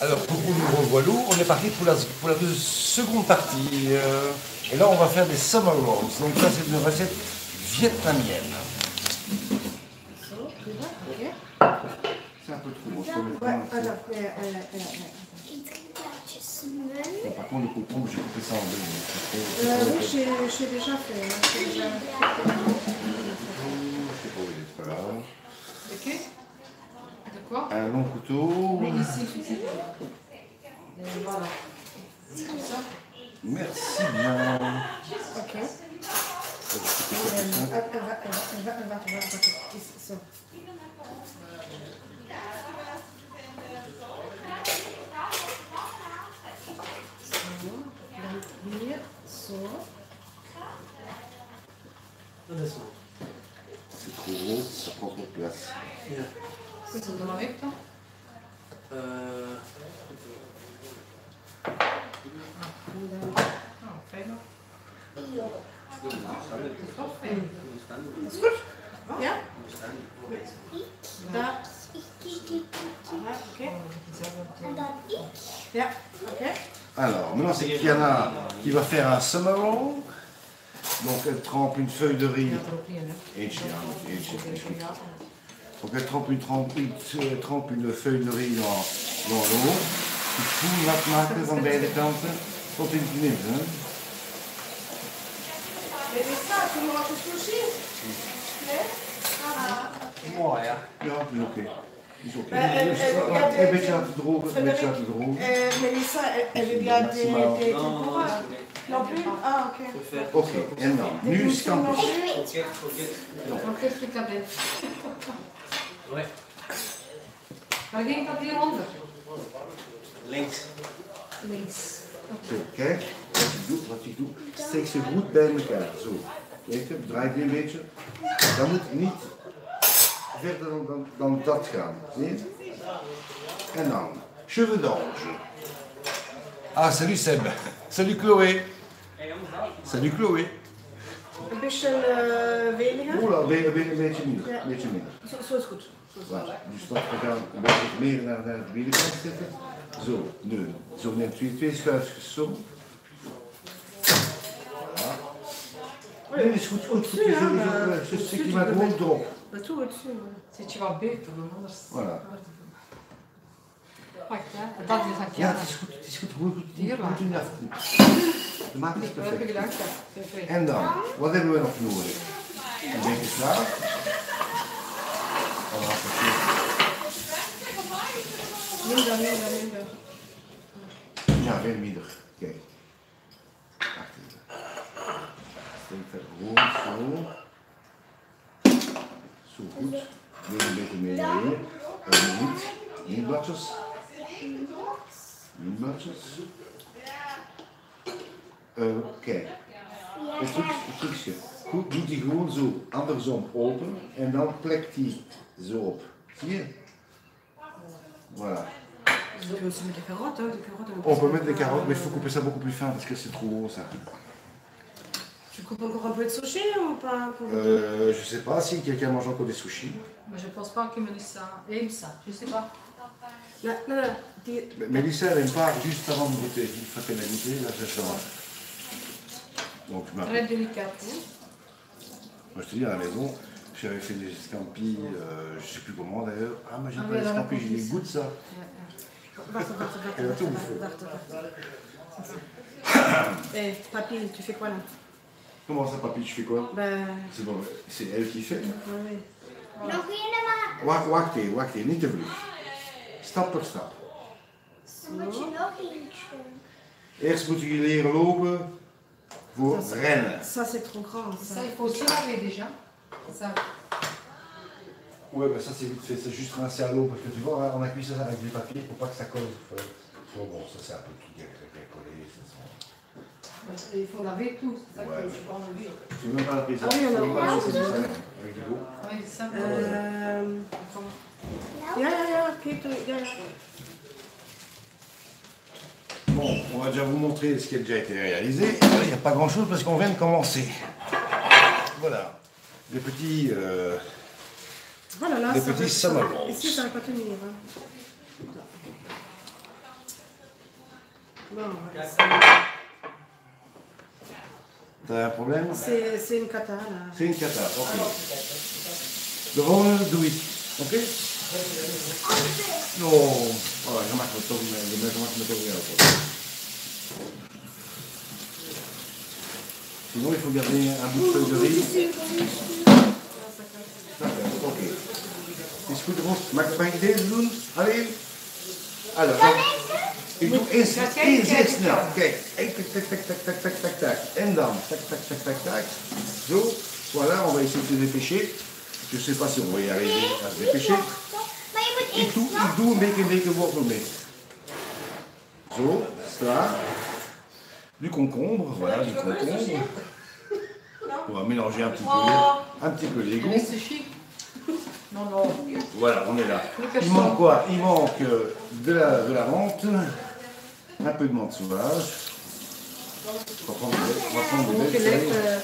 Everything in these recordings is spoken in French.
Alors pour nous revoilà, on est parti pour la seconde partie. Et là on va faire des summer rolls. Donc ça c'est une recette vietnamienne. C'est un peu trop. Bon, par contre le coton, j'ai coupé ça en deux. Oui, j'ai déjà fait. Je sais pas où il est, c'est pas grave. Ok. De quoi? Un long couteau. Mais ici. Voilà. Comme ça. Merci bien. Ok. Elle va. So. Hier, so. C'est trop gros, ça prend trop de place. Goed, doe maar weg dan. Fijn nog. Dat is goed? Ja? Daar. Oké. Ja, oké. Alors, maintenant c'est Kiana qui va faire un summer roll. Donc elle trempe une feuille de riz. Donc elle trempe une feuille de riz dans l'eau. Die voel nat maken van beide kanten tot in het midden. Dit is dat, hoe mag het sushi? Nee? Mooi ja. Ja, dat is oké. Is oké. Een beetje laten drogen, een beetje laten drogen. Melissa, elle veut bien des temporas. Non plus? Ah, ok. Oké, en dan, nu scampi. Ok, frikandel. Ouais. Waar ging dat hieronder? Links. Links. Zo, kijk, wat ik doe, steek ze goed bij elkaar. Zo, kijk, draai die een beetje. Dan moet het niet verder dan dat gaan. Zie je? En dan, cheveux d'ange. Ah salut Seb. Salut Chloé. Salut Chloé. Een beetje weniger? Ola, een beetje minder. Ja. Een beetje minder. Zo is goed. Voilà. Dus dat we gaan een beetje meer naar de binnenkant zetten. Zo, nu. Zo neemt u twee schuifjes zo. Voilà. Nee, is goed, goed. Je stikt die maar gewoon erop. Maar toe het zo. Zit je wat beter, want anders... Voilà. Wacht, hè. Dat is een Ja, keer. het is goed, goed Hier waar. in de De maat is Dat heb ik perfect. gedacht, ja. Perfect. En dan, wat hebben we nog nodig? Een beetje slaap. Minder. Ja, veel minder. Kijk. Wacht even. Steek dat gewoon zo. Zo goed. Weer een beetje meer naar hier. En niet bladjes. Niet bladjes. Kijk. Het trucje. Goed, doe die gewoon zo andersom open en dan plekt die zo op. Zie je? Voilà. Je peux aussi mettre des carottes, hein, des carottes. On peut mettre des carottes, mais il faut couper ça beaucoup plus fin parce que c'est trop gros ça. Tu coupes encore un peu de sushi ou pas? Je sais pas si quelqu'un mange encore des sushis. Maar je pense pas que Melissa aime ça, je sais pas. Non. Mais Mélissa, elle aime pas juste avant de goûter. Une fois qu'elle a goûté, là, ça change. Donc, je Très m'appelle. délicat. Hein? Moi, je te dis, à la maison, j'avais fait des escampis, je sais plus comment d'ailleurs. Ah, mais j'ai Ah pas oui, des escampis, j'ai des goûts de ça. Wacht. Papy, tu fais quoi là? Comment ça, papy, tu fais quoi? Ben. C'est bon, c'est elle qui fait. Oui. Nog helemaal. Wacht even, niet te vlug. Stap per stap. Dan moet je nog eentje. Eerst moet je leren lopen voor rennen. Ça c'est trop grand. Ça, il faut aussi laver déjà. Ça. Ouais, ben ça c'est vite fait, c'est juste rincer à l'eau parce que tu vois, on a cuit ça avec du papier pour pas que ça colle. Bon, ça c'est un peu tout qui est collé. Il faut laver tout, c'est ça Ouais. que je pense lui. Tu veux même pas la prise. Ah oui, on a pas pas laisser ça. ça avec de l'eau. Oui, c'est simple. Ja, kijk, ja. Bon, on va déjà vous montrer ce qui a déjà été réalisé. Il n'y a pas grand chose parce qu'on vient de commencer. Voilà. Des petits. Voilà, là, Des ça petits va- summer rolls. Ici, ça va pas tenir. Hein. Bon, T'as un problème? c'est une cata là. C'est une cata, ok. De volgende doe ik. Oké? No, oh, je mag me toch niet helpen. Sinon, il faut garder un bout de feuille de riz. Oké. Is goed, Ros? Mag ik deze doen? Alleen? Alors, ik doe eerst zeer snel. Kijk, tac. En dan, tac. Zo, voilà, on va essayer de se dépêcher. Je ne sais pas si on va y arriver à se dépêcher. Ik doe een beetje wortel mee. Zo, ça. Du concombre, voilà, du concombre. On va mélanger un petit peu les goûts. Non. Voilà, on est là. Il manque quoi? Il manque de la menthe, un peu de menthe sauvage. On va prendre de belles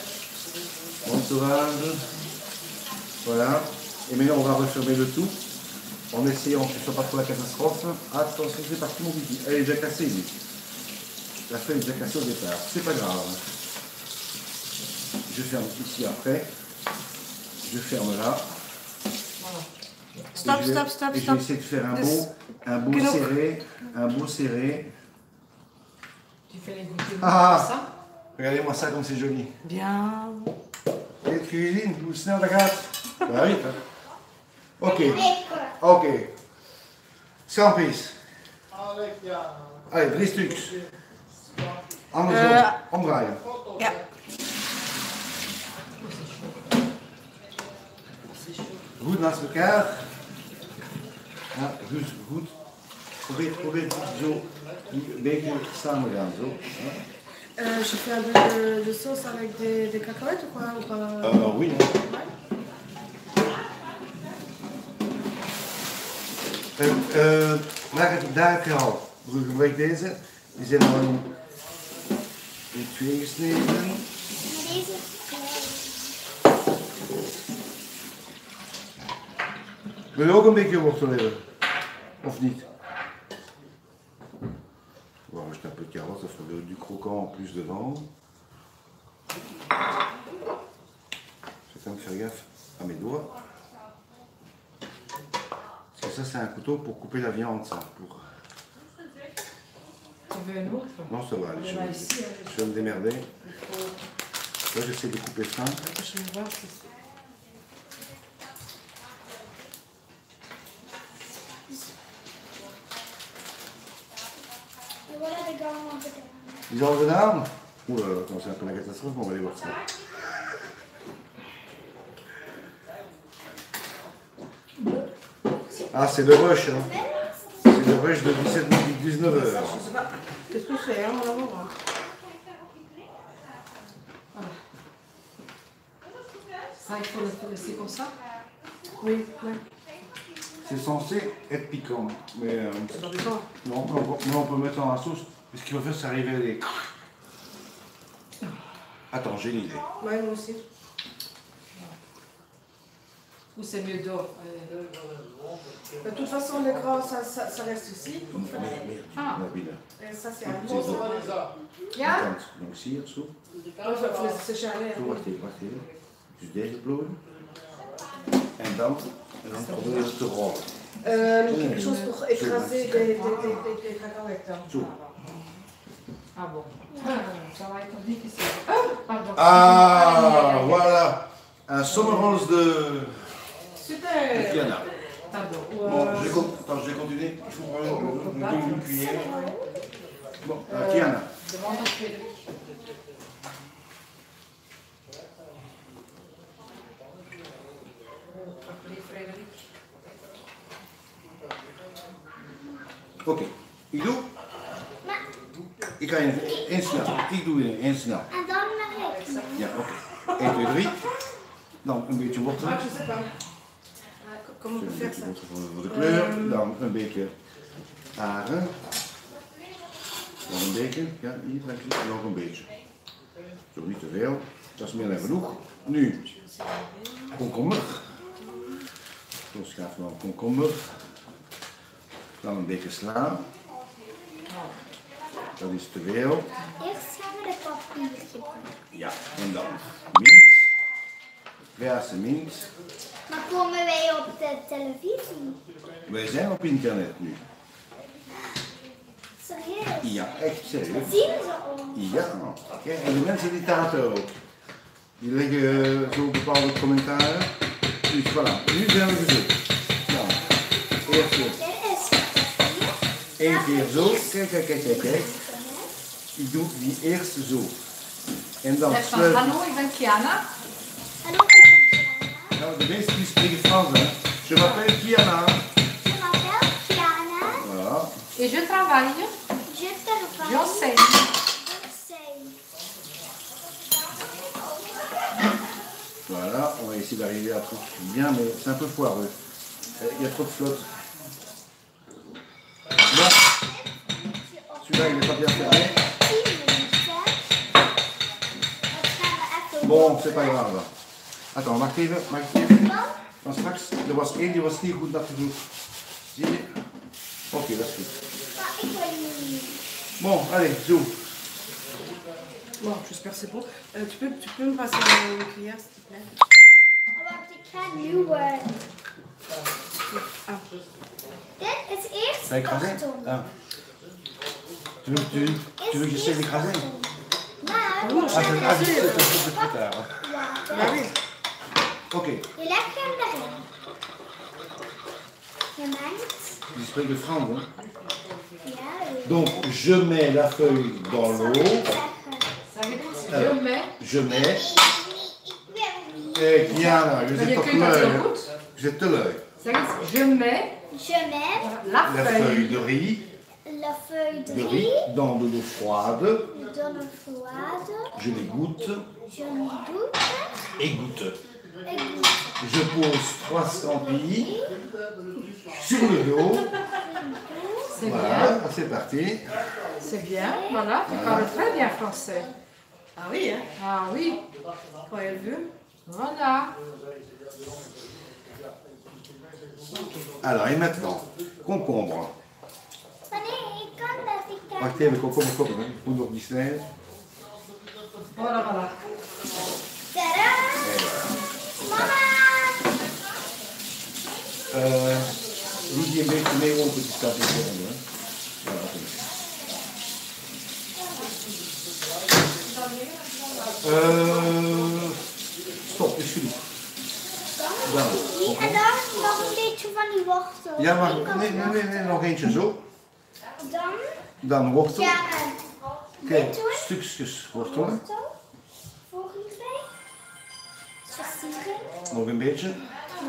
menthe sauvage. Voilà. Et maintenant, on va refermer le tout en essayant que ce ne soit pas trop la catastrophe. Attention, c'est parti mon bibi. Elle est déjà cassée, lui. La feuille est déjà cassée au départ. C'est pas grave. Je ferme ici après. Je ferme là. Stop. Et je vais essayer de faire un beau serré. Tu fais les goûter Ah, ça? regardez-moi ça comme c'est joli. Bien. Et de cuisine, hoe snel dat gaat. Ja, weet je. Oké. Scampi's. Allez, 3 stuks. Andersom, omdraaien. Ja. Goed naast elkaar. Ja, goed. Probeer het zo een beetje samen gaan. Zo. Je fais un peu de sauce avec des cacahuètes ou quoi? Oui. Daar heb je al. Gebruik deze. Die zijn al in 2 gesneden. Wil je ook een beetje wortel hebben? Of niet? On va rajouter un peu de carotte, ça fera du croquant en plus devant. Je vais quand même faire gaffe à mes doigts. Parce que ça c'est un couteau pour couper la viande, ça. Tu veux un autre? Non, ça va, allez, je vais me démerder. Là j'essaie de couper fin. Je vais voir si Ils ont gedaan? Oeh, attends, c'est un peu la catastrophe, mais on va aller voir ça. Ah, c'est le rush, hein. C'est le rush de 19 h. Je sais pas. Qu'est-ce qu'on fait, hein? On va voir. ça, il faut le laisser comme ça. Oui. C'est censé être piquant, mais C'est pas piquant. non, on peut mettre dans la sauce. Ce qu'il va faire, c'est arriver à des... Attends, j'ai une idée. Ouais, moi aussi. Ou c'est mieux d'or. De toute façon, l'écran, ça reste ici. Ah. Et ça, c'est un C'est bon. bon. Ja? Donc hier, zo. Il faut laisser sécher à l'air. Zo, wacht even. Dus deze plooien. En dan proberen we het te rollen. Quelque chose pour écraser des cacahuètes. Zo. Ah bon. Ça va être difficile. Pardon. Ah, voilà. Un sommerrolls de Super. Kiana. Pardon. Bon, je vais continuer. Il faut prendre une cuillère. Bon, Kiana. Demande à Frédéric. Appelez Frédéric. Oké. Ik doe. Ik ga één snel. Ik doe één snel. En dan naar rechts. Ja, oké. 1, 2, 3. Dan een beetje wortel. Ah, je sais pas. Comment on peut faire ça? Voor de kleur. Dan een beetje haren. Nog een beetje. Ja, hier trek je. Nog een beetje. Zo, niet te veel. Dat is meer dan genoeg. Nu, komkommer. Zo schaaf dan komkommer. Dan een beetje sla. dat is te veel. Eerst gaan we de papier gebruiken. Ja, en dan mint. Verse mint. Maar komen wij op de televisie? Wij zijn op internet nu. Serieus? Ja, echt serieus. Zien ze ons? Ja, kijk, en de mensen die taten ook. Die leggen zo bepaalde commentaren. Dus voilà, nu zijn we gezocht. Nou, eerst zo. Dit is papier. 1 keer zo. Kijk, kijk, kijk, kijk, kijk. Ik doe die eerste zo. En dan sluit ik. Hallo, ik ben Kiana. Hallo, ik ben Kiana. Nou, de meesten die spreken Frans, hè. Je m'appelle Kiana. Je m'appelle Kiana. Voilà. Et je travaille. Je travaille. J'enseigne. J'enseigne. Voilà, on va essayer d'arriver à un truc bien, mais c'est un peu foireux. Il y a trop de flotte. Non, celui-là il n'est pas bien fermé. 10 minuten. Dat gaan we even Bon, c'est pas grave. Attends, wacht even, wacht even. Want straks, er was één die was niet goed dat te doen. Zie je? Oké, dat is goed. Maar ik wil niet. Bon, allez, zo. Bon, j'espère que c'est bon. Tu peux me passer une cuillère, s'il te plaît? Wacht, ik ga nu... Ah. Dit is eerst Ça a écrasé karton. Ah. Tu veux que j'essaie d'écraser? Maar Oh, we Ah, gaan c'est het plus tard. water. Ah oui. Ok, Je legt hem erin. Je mengt. je spreek Frans, hein. Ja, Donc, je mets la feuille dans l'eau. Je mets. Je mets. Ik wil niet. Kiana, je Je zit op kunt dat zo l'œil. goed. Je te l'œil. Zeg eens, je mets Je mets la La feuille. feuille de riz. la feuille de De riz riz dans de l'eau froide. dans l'eau froide. Je les goûte Je m'y goûte. et goûte. Ik goûte. Je pose 3 scampi sur le dos. C'est bien. Voilà, c'est parti. C'est bien. Voilà, tu parles très bien français. Ah oui, hein? Ah oui. Croyez-le vu. Voilà. Alors, et maintenant, concombre. Wanneer ik kan dat ik kan. Wacht even, komkommer koppen. Hè. Ik moet nog niet snijden. Voilà, voilà. Tada! Mama! Doe die een beetje mee open, die staat niet onder. Hè. Ja, dat is het. Stop, is genoeg. Dan, En dan nog een beetje van die wortel. ja, maar Ik kan nee, nog eentje zo. Dan, Dan wortel. ja, Kijk, dit doen. stukjes wortel. Wortel. Volgens mij. Versieren. Nog een beetje.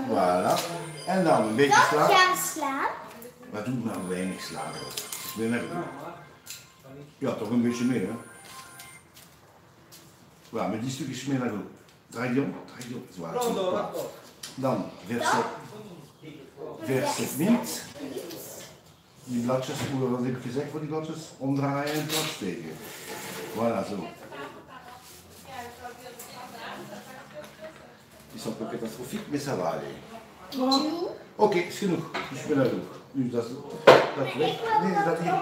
Voilà. En dan een beetje Dan sla. gaan we slaan. Maar doe nou weinig sla. Dat is weer nergens. Ja, toch een beetje meer, hè. Ja, met die stukjes meer naar goed. Draai die om. Zwaar. Dan verse mint. Die bladjes, wat heb ik gezegd voor die bladjes? Omdraaien en plat steken. Voilà, zo. Die sont un peu catastrophiques, mais ça va aller. Oké, is genoeg. Dus ik ben er genoeg. Nu dat weg. Nee,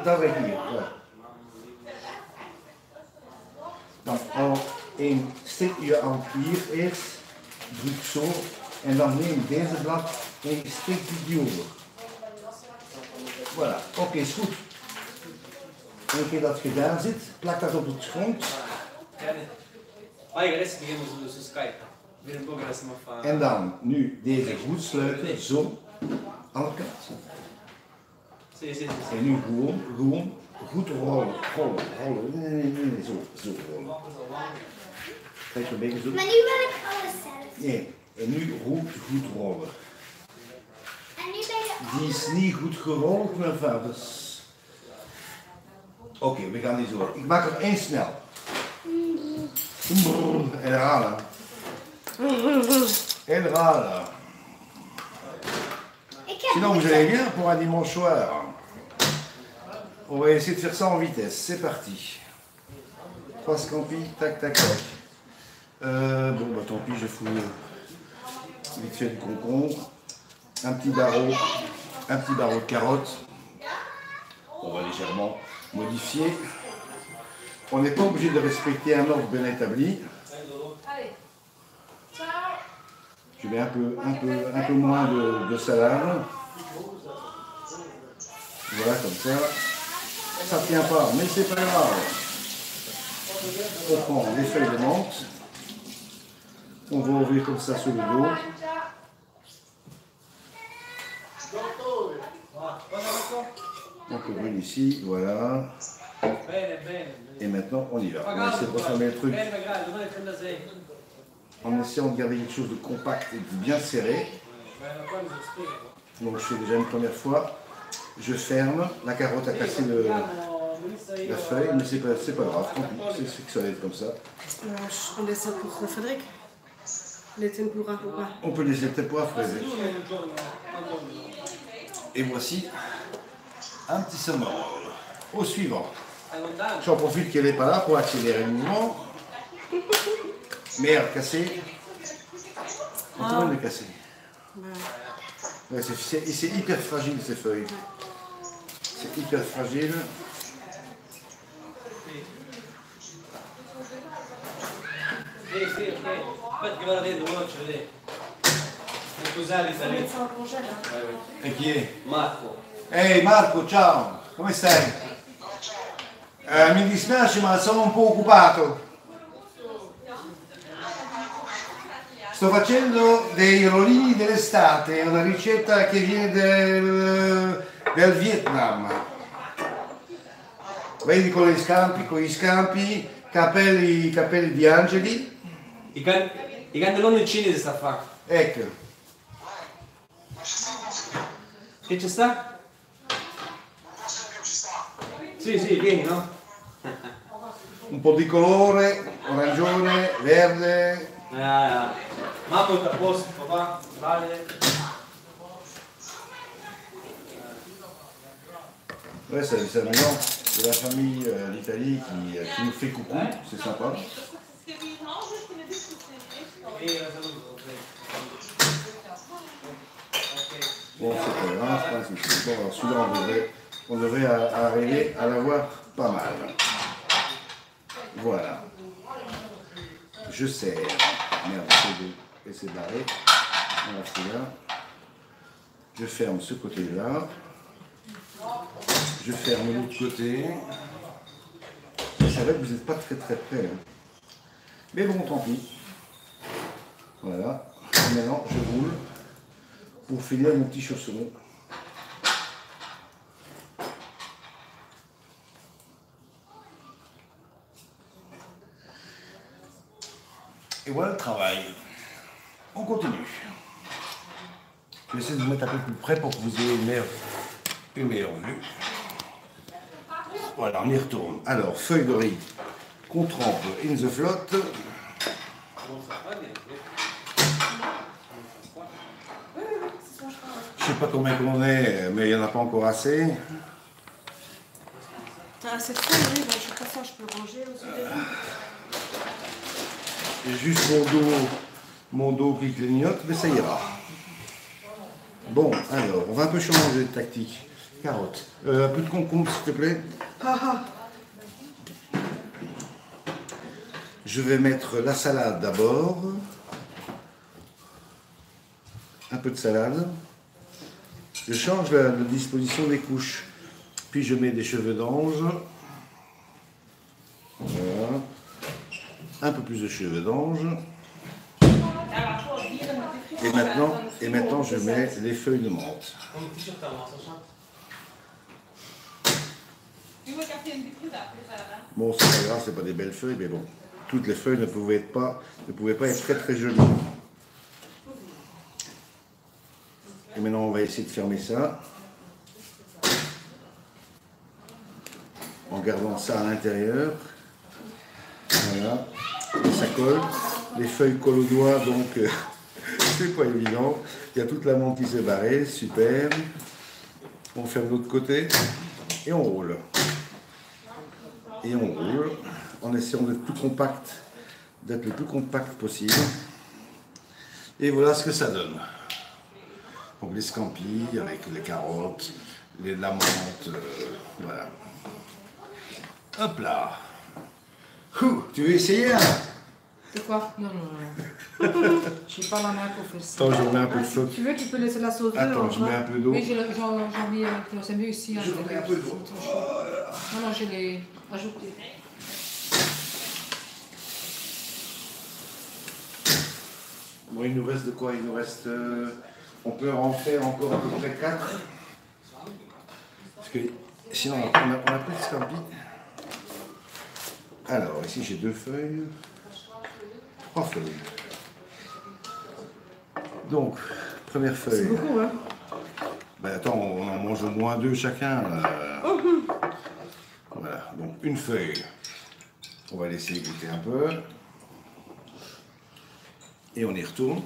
dat weg hier. Ja. Dan al een stukje aan hier eerst. Druk zo. En dan neem deze blad en je steekt die over. Voilà, oké, is goed. Een keer dat gedaan zit, plak dat op het grond. En dan nu deze goed sluiten, zo, aan de kant. En nu gewoon goed rollen. Nee, zo rollen. Kijk een beetje zo. Maar nu wil ik alles zelf. Nee, en nu goed rollen. En nu ben je Die is niet goed gerold, mijn vaders. Oké, we gaan die zo. Ik maak er één snel. En herhalen. En herhalen. Ik heb Sinon, vous allez bien pour un dimanche soir. On va essayer de faire ça en vitesse. C'est parti. 3 scampi, tac, tac, tac. Bon, bah tant pis, je fous vite fait du concombre. Un petit barreau de carottes. On va légèrement modifier. On n'est pas obligé de respecter un ordre bien établi. Je mets un peu moins de salade. Voilà, comme ça. Ça ne tient pas, mais c'est pas grave. On prend les feuilles de menthe. On va ouvrir comme ça sur le dos. Donc on brûle ici, voilà. Et maintenant on y va. On va essayer de refermer le truc en essayant de garder quelque chose de compact et de bien serré. Donc je fais déjà une première fois. Je ferme. La carotte a cassé la feuille, mais c'est pas grave, tant pis, c'est que ça va être comme ça. On laisse ça pour Frédéric. Les tempura ou pas? On peut laisser le tempura Frédéric. Et voici un petit saumon. Au suivant. J'en profite qu'elle n'est pas là pour accélérer le mouvement. Merde, cassé. On peut même le casser. Ouais, c'est hyper fragile ces feuilles. C'est hyper fragile. E chi è? Marco. Ehi Marco, ciao, come stai? Mi dispiace ma sono un po' occupato. Sto facendo dei rollini dell'estate, una ricetta che viene del Vietnam. Vedi con gli scampi, capelli di angeli. I cannelloni cinesi sta a fare. Ecco. Che ci sta? Sì, vieni, no? Un po' di colore, arancione, verde. Mamma è a posto, papà, vale. Ouais, c'est un mélange de la famille d'Italie qui nous fait coucou, c'est sympa. Bon, c'est pas grave, je pense que c'est bon. Alors celui-là, on devrait arriver à l'avoir pas mal. Voilà. Je serre. Merde, c'est barré. Voilà, c'est là. Je ferme ce côté-là. Je ferme l'autre côté. C'est vrai que vous n'êtes pas très près. Hein. Mais bon, tant pis. Voilà. Et maintenant, je roule pour finir mon petit chausson. Et voilà le travail. On continue. Je vais essayer de vous mettre un peu plus près pour que vous ayez une meilleure vue. Voilà, on y retourne. Alors, feuille de riz qu'on trempe in the flotte. Je sais pas combien qu'on est, mais il n'y en a pas encore assez. T'as assez de feuilles, oui, bon, je sais pas ça, je peux ranger aussi. J'ai juste mon dos qui clignote, mais ça ira. Bon, alors, on va un peu changer de tactique. Carotte. Un peu de concombre, s'il te plaît. Je vais mettre la salade d'abord. Un peu de salade. Je change la disposition des couches. Puis je mets des cheveux d'ange. Voilà. Un peu plus de cheveux d'ange. Et maintenant je mets les feuilles de menthe. Bon, c'est pas grave, c'est pas des belles feuilles, mais bon. Toutes les feuilles ne pouvaient pas être très très jolies. Et maintenant on va essayer de fermer ça. En gardant ça à l'intérieur. Voilà. Et ça colle. Les feuilles collent au doigt, donc c'est pas évident. Il y a toute la menthe qui s'est barrée, super. On ferme de l'autre côté et on roule. Et on roule en essayant d'être le plus compact possible. Et voilà ce que ça donne. Donc les scampi avec les carottes, la menthe, voilà. Hop là. Tu veux essayer hein? De quoi? Non, non, non. J'ai pas la main pour faire ça. Attends, je mets un peu de sauce. Si tu veux, tu peux laisser la sauce dedans. Attends, je mets un peu d'eau. Oui, j'en mis un peu. C'est mieux ici. Je mets un peu d'eau. Non, non, je l'ai ajouté. Bon, il nous reste de quoi? Il nous reste... on peut en faire encore à peu près 4. Parce que sinon, on a plus de scampi. Alors, ici j'ai 2 feuilles. 3 feuilles. Donc, première feuille. C'est beaucoup, hein? Ben attends, on en mange au moins 2 chacun. Voilà, donc une feuille. On va laisser goûter un peu. Et on y retourne.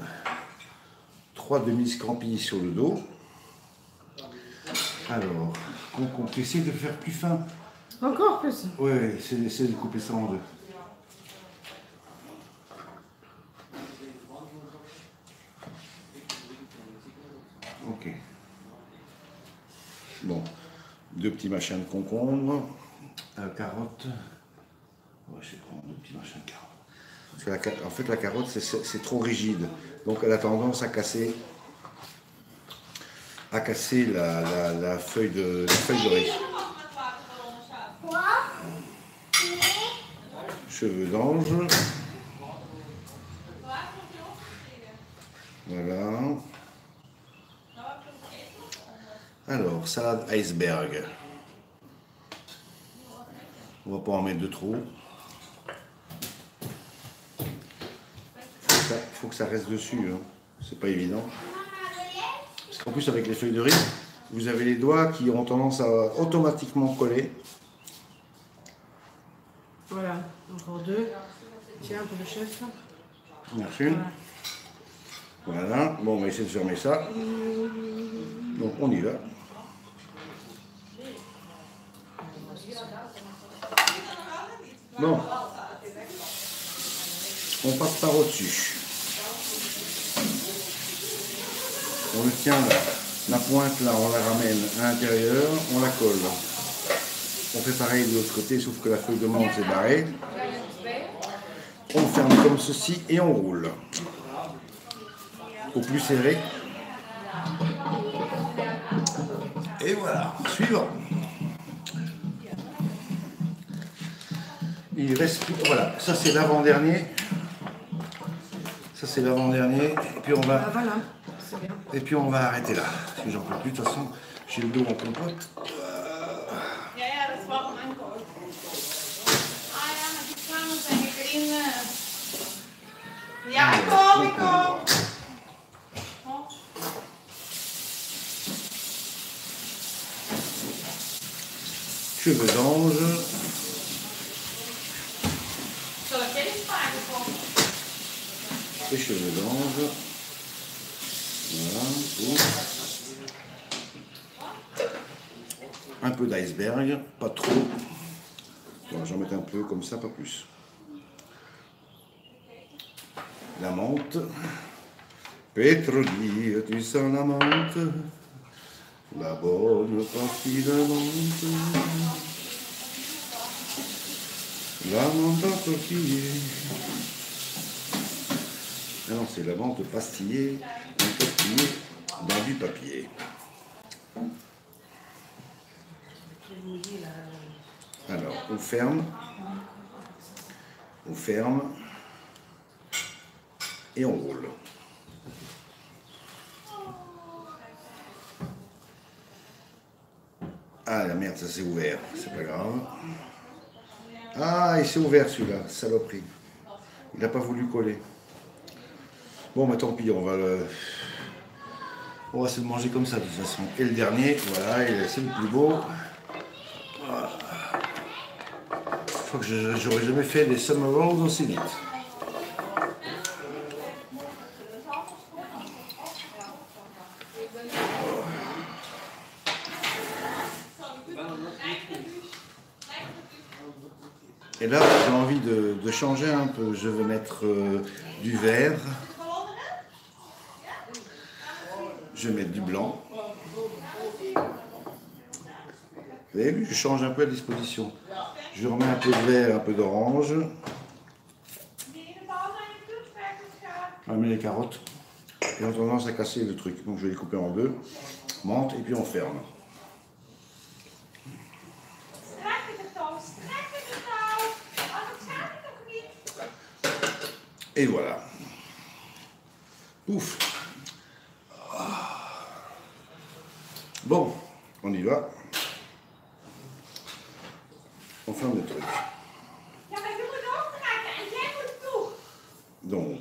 3 demi-scampis sur le dos. Alors, on essaie de le faire plus fin. Encore plus. Oui, c'est de couper ça en 2. Ok. Bon, 2 petits machins de concombre, carottes. Ouais, je vais prendre 2 petits machins de carottes. Parce que en fait, la carotte, c'est trop rigide. Donc, elle a tendance à casser la feuille de riz. Cheveux d'ange. Voilà. Alors, salade iceberg. On va pas en mettre de trop. Faut que ça reste dessus. Hein. C'est pas évident. Parce qu'en plus, avec les feuilles de riz, vous avez les doigts qui ont tendance à automatiquement coller. Voilà, encore 2. Tiens, pour le chef. Merci. Voilà. Bon, on va essayer de fermer ça. Donc, on y va. Bon. On passe par au-dessus. On le tient là. La pointe là, on la ramène à l'intérieur, on la colle. On fait pareil de l'autre côté, sauf que la feuille de menthe est barrée. On ferme comme ceci et on roule. Au plus serré. Et voilà, suivant. Il reste plus. Voilà, ça c'est l'avant-dernier. Ça c'est l'avant-dernier. Et puis on va. Ah, voilà, c'est bien. Et puis on va arrêter là. Parce que j'en peux plus. De toute façon, j'ai le dos en compote. Ja, ja, das war am Ankauf. Ah ja, maar die kwamen zijn green. Ja, ik kom. Cheveux d'ange. Zal ik even vragen komen? Les cheveux d'ange. Voilà. Ouf. Un peu d'iceberg, pas trop. Bon, j'en mets un peu comme ça, pas plus. La menthe. Pétrolier, tu sens la menthe. La bonne partie de menthe. La menthe à tortiller. Ah non, c'est la menthe pastillée, tortillée dans du papier. Alors, on ferme et on roule. Ah la merde, ça s'est ouvert, c'est pas grave. Ah, il s'est ouvert celui-là, saloperie. Il n'a pas voulu coller. Bon, bah tant pis, on va se le manger comme ça de toute façon. Et le dernier, voilà, c'est le plus beau. Voilà. Je crois que j'aurais jamais fait des summer rolls aussi vite. Et là, j'ai envie de changer un peu. Je vais mettre du vert. Je vais mettre du blanc. Vous avez vu, je change un peu la disposition. Je remets un peu de vert, un peu d'orange. On met les carottes. Et on a tendance à casser le truc. Donc je vais les couper en deux. Menthe et puis on ferme. Et voilà. Ouf. Bon, on y va. On ferme le truc. Donc,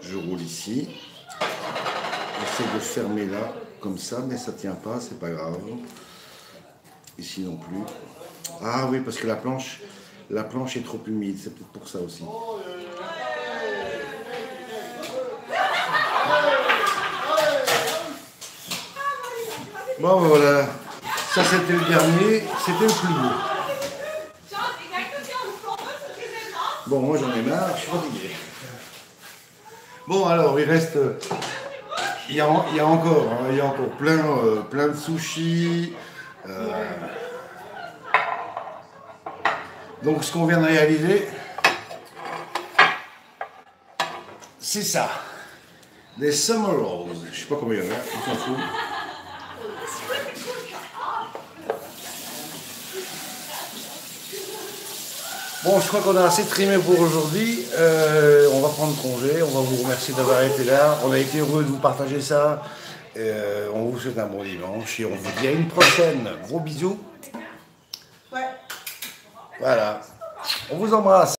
je roule ici. J'essaie de fermer là, comme ça, mais ça tient pas, c'est pas grave. Ici non plus. Ah oui, parce que la planche est trop humide, c'est peut-être pour ça aussi. Bon voilà, ça c'était le dernier, c'était le plus beau. Bon, moi j'en ai marre, je suis fatigué. Bon alors, il reste... Il y a encore plein de sushis. Donc ce qu'on vient de réaliser, c'est ça. Des summer rolls. Je sais pas combien il y en a, on s'en fout. Bon, je crois qu'on a assez trimé pour aujourd'hui. On va prendre congé. On va vous remercier d'avoir été là. On a été heureux de vous partager ça. On vous souhaite un bon dimanche et on vous dit à une prochaine. Gros bisous. Ouais. Voilà. On vous embrasse.